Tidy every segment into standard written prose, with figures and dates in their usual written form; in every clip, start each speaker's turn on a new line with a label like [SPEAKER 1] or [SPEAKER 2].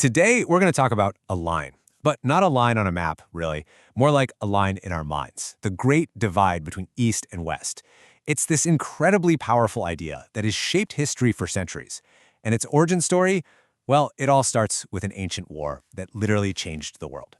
[SPEAKER 1] Today, we're going to talk about a line, but not a line on a map, really. More like a line in our minds, the great divide between East and West. It's this incredibly powerful idea that has shaped history for centuries. And its origin story, well, it all starts with an ancient war that literally changed the world.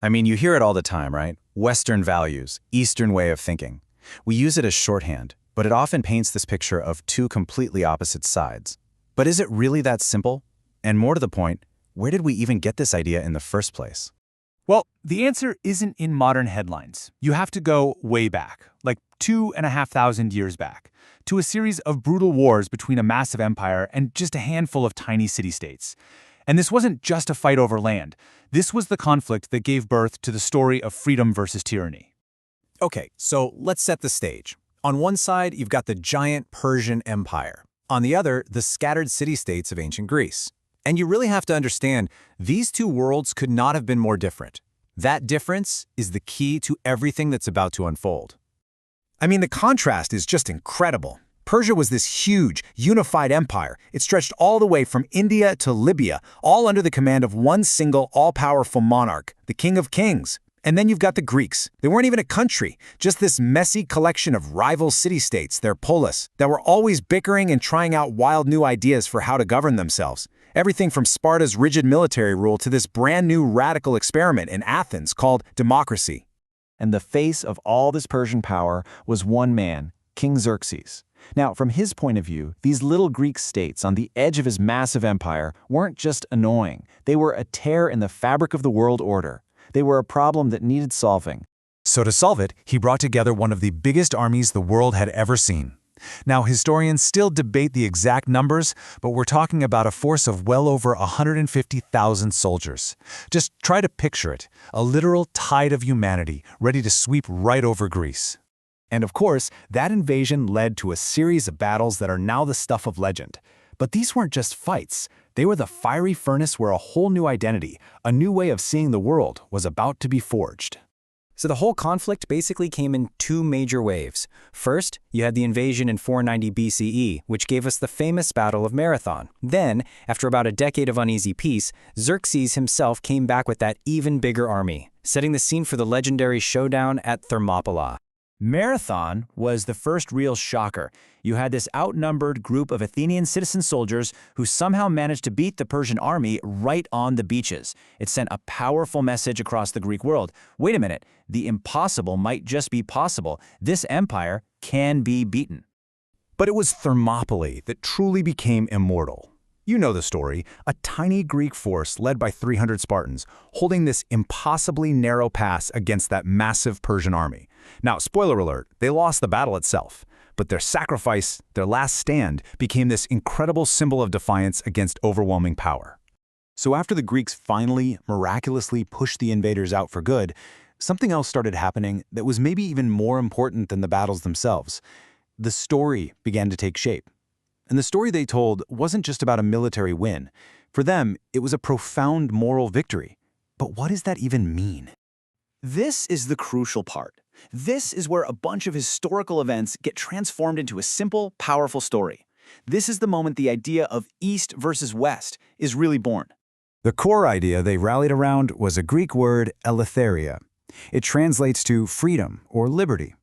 [SPEAKER 2] I mean, you hear it all the time, right? Western values, Eastern way of thinking. We use it as shorthand, but it often paints this picture of two completely opposite sides. But is it really that simple? And more to the point, where did we even get this idea in the first place?
[SPEAKER 3] Well, the answer isn't in modern headlines. You have to go way back, like 2,500 years back, to a series of brutal wars between a massive empire and just a handful of tiny city-states. And this wasn't just a fight over land. This was the conflict that gave birth to the story of freedom versus tyranny.
[SPEAKER 1] Okay, so let's set the stage. On one side, you've got the giant Persian Empire. On the other, the scattered city-states of ancient Greece. And you really have to understand, these two worlds could not have been more different. That difference is the key to everything that's about to unfold.
[SPEAKER 4] I mean, the contrast is just incredible. Persia was this huge, unified empire. It stretched all the way from India to Libya, all under the command of one single, all-powerful monarch, the King of Kings. And then you've got the Greeks. They weren't even a country, just this messy collection of rival city-states, their polis, that were always bickering and trying out wild new ideas for how to govern themselves. Everything from Sparta's rigid military rule to this brand new radical experiment in Athens called democracy.
[SPEAKER 2] And the face of all this Persian power was one man, King Xerxes. Now, from his point of view, these little Greek states on the edge of his massive empire weren't just annoying. They were a tear in the fabric of the world order. They were a problem that needed solving.
[SPEAKER 5] So to solve it, he brought together one of the biggest armies the world had ever seen. Now, historians still debate the exact numbers, but we're talking about a force of well over 150,000 soldiers. Just try to picture it, a literal tide of humanity ready to sweep right over Greece.
[SPEAKER 3] And of course, that invasion led to a series of battles that are now the stuff of legend. But these weren't just fights. They were the fiery furnace where a whole new identity, a new way of seeing the world, was about to be forged.
[SPEAKER 6] So the whole conflict basically came in two major waves. First, you had the invasion in 490 BCE, which gave us the famous Battle of Marathon. Then, after about a decade of uneasy peace, Xerxes himself came back with that even bigger army, setting the scene for the legendary showdown at Thermopylae.
[SPEAKER 3] Marathon was the first real shocker. You had this outnumbered group of Athenian citizen soldiers who somehow managed to beat the Persian army right on the beaches. It sent a powerful message across the Greek world. Wait a minute, the impossible might just be possible. This empire can be beaten.
[SPEAKER 4] But it was Thermopylae that truly became immortal. You know the story, a tiny Greek force led by 300 Spartans, holding this impossibly narrow pass against that massive Persian army. Now, spoiler alert, they lost the battle itself, but their sacrifice, their last stand, became this incredible symbol of defiance against overwhelming power.
[SPEAKER 5] So after the Greeks finally, miraculously pushed the invaders out for good, something else started happening that was maybe even more important than the battles themselves. The story began to take shape. And the story they told wasn't just about a military win. For them, it was a profound moral victory. But what does that even mean?
[SPEAKER 3] This is the crucial part. This is where a bunch of historical events get transformed into a simple, powerful story. This is the moment the idea of East versus West is really born.
[SPEAKER 4] The core idea they rallied around was a Greek word, eleutheria. It translates to freedom or liberty.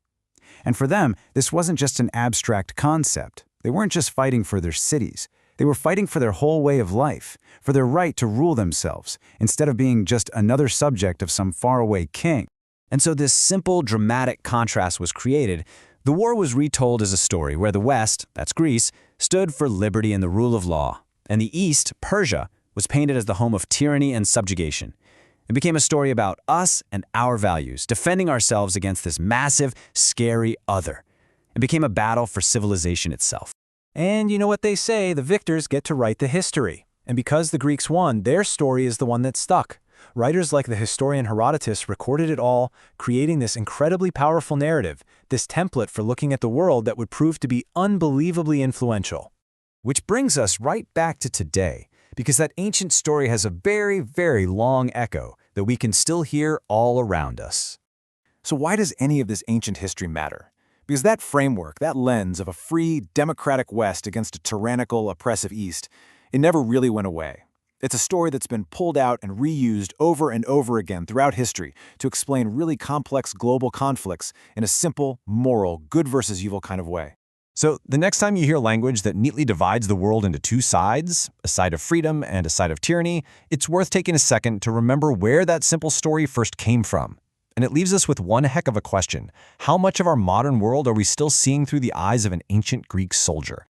[SPEAKER 4] And for them, this wasn't just an abstract concept. They weren't just fighting for their cities. They were fighting for their whole way of life, for their right to rule themselves, instead of being just another subject of some faraway king.
[SPEAKER 1] And so this simple, dramatic contrast was created. The war was retold as a story where the West, that's Greece, stood for liberty and the rule of law. And the East, Persia, was painted as the home of tyranny and subjugation. It became a story about us and our values, defending ourselves against this massive, scary other. It became a battle for civilization itself.
[SPEAKER 3] And you know what they say, the victors get to write the history. And because the Greeks won, their story is the one that stuck. Writers like the historian Herodotus recorded it all, creating this incredibly powerful narrative, this template for looking at the world that would prove to be unbelievably influential.
[SPEAKER 5] Which brings us right back to today, because that ancient story has a very, very long echo that we can still hear all around us. So why does any of this ancient history matter? Because that framework, that lens of a free, democratic West against a tyrannical, oppressive East, it never really went away.
[SPEAKER 2] It's a story that's been pulled out and reused over and over again throughout history to explain really complex global conflicts in a simple, moral, good versus evil kind of way.
[SPEAKER 1] So the next time you hear language that neatly divides the world into two sides, a side of freedom and a side of tyranny, it's worth taking a second to remember where that simple story first came from. And it leaves us with one heck of a question. How much of our modern world are we still seeing through the eyes of an ancient Greek soldier?